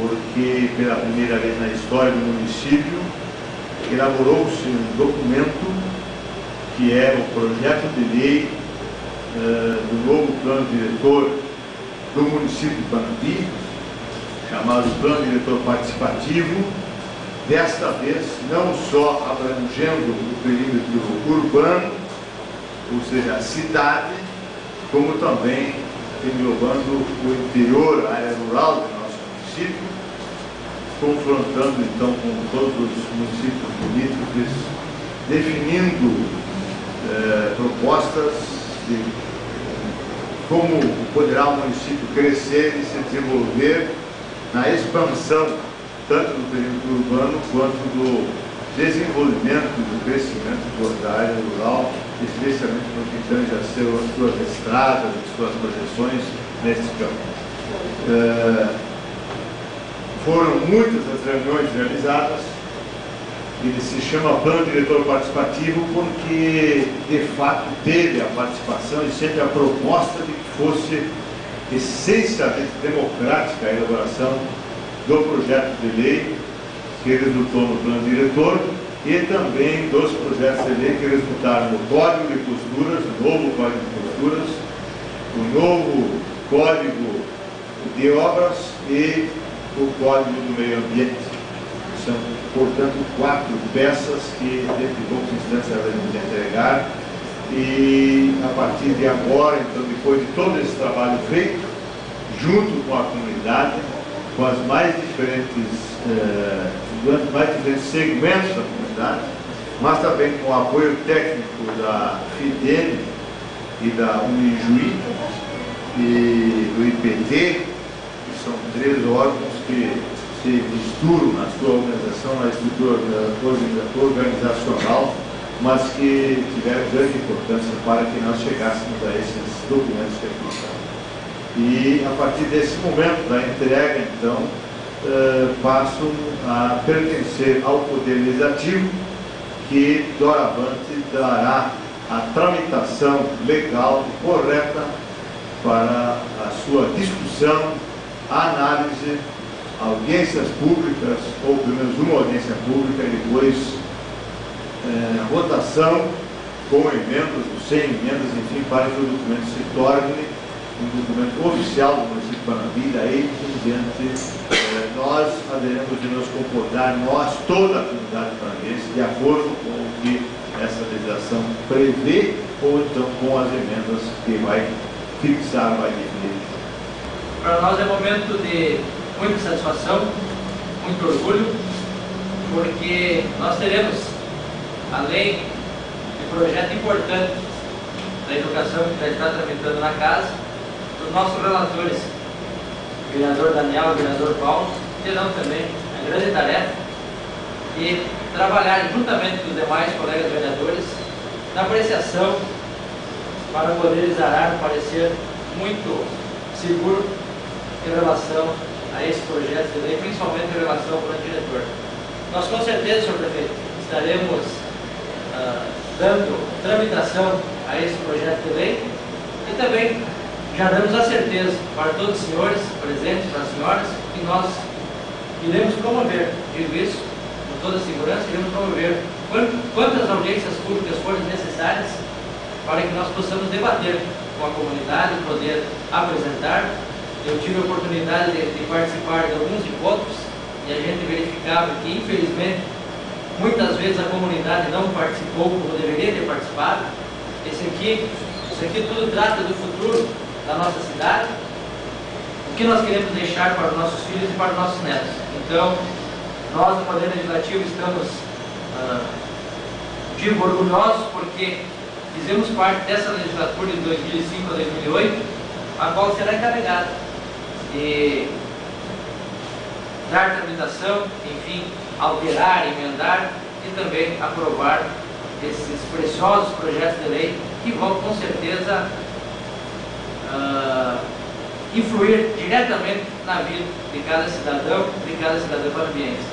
porque pela primeira vez na história do município elaborou-se um documento que é o projeto de lei do novo plano diretor do município de Panambi, chamado Plano Diretor Participativo, desta vez não só abrangendo o perímetro urbano, ou seja, a cidade, como também englobando o interior, a área rural do nosso município, confrontando então com todos os municípios políticos, definindo propostas de como poderá o município crescer e se desenvolver na expansão tanto do perímetro urbano quanto do desenvolvimento e do crescimento da área rural, especialmente no que tange a suas estradas, as suas projeções nesse campo. Foram muitas as reuniões realizadas. Ele se chama Plano Diretor Participativo porque, de fato, teve a participação e sempre a proposta de que fosse essencialmente democrática a elaboração do projeto de lei que resultou no Plano Diretor e também dos projetos de lei que resultaram no Código de Posturas, o novo Código de Posturas, o novo Código de Obras e o Código do Meio Ambiente. São, portanto, 4 peças que, dentro de poucos instantes, ela vai nos entregar. E, a partir de agora, então, depois de todo esse trabalho feito, junto com a comunidade, com as mais diferentes segmentos da comunidade, mas também com o apoio técnico da FIDEM e da Unijuí e do IPT, que são 3 órgãos que se misturam na sua organização, na estrutura organizacional, mas que tiveram grande importância para que nós chegássemos a esses documentos que aqui estão. E, a partir desse momento da entrega, então, passam a pertencer ao Poder Legislativo, que, doravante, dará a tramitação legal e correta para a sua discussão, análise, audiências públicas, ou pelo menos uma audiência pública, e depois votação com emendas ou sem emendas, enfim, para que o documento se torne um documento oficial do município de Panambi. Daí em diante, nós haveremos de nos comportar, nós, toda a comunidade panamense, de acordo com o que essa legislação prevê, ou então com as emendas que vai fixar, vai definir. Para nós é momento de muita satisfação, muito orgulho, porque nós teremos, além de projeto importante da educação que já está tramitando na casa, os nossos relatores, o vereador Daniel e o vereador Paulo, terão também a grande tarefa de trabalhar juntamente com os demais colegas vereadores na apreciação para poder arar um parecer muito seguro em relação a esse projeto de lei, principalmente em relação ao plano diretor. Nós, com certeza, senhor prefeito, estaremos dando tramitação a esse projeto de lei e também já damos a certeza para todos os senhores presentes, para as senhoras, que nós iremos promover, digo isso com toda a segurança, iremos promover quantas audiências públicas forem necessárias para que nós possamos debater com a comunidade, poder apresentar. Eu tive a oportunidade de participar de alguns encontros e a gente verificava que, infelizmente, muitas vezes a comunidade não participou como deveria ter participado. Isso aqui tudo trata do futuro da nossa cidade, o que nós queremos deixar para os nossos filhos e para os nossos netos. Então, nós do Poder Legislativo estamos, digo, orgulhosos porque fizemos parte dessa legislatura de 2005 a 2008, a qual será encarregada de dar tramitação, enfim, alterar, emendar e também aprovar esses preciosos projetos de lei que vão, com certeza, influir diretamente na vida de cada cidadão, de cada cidadã panambiense.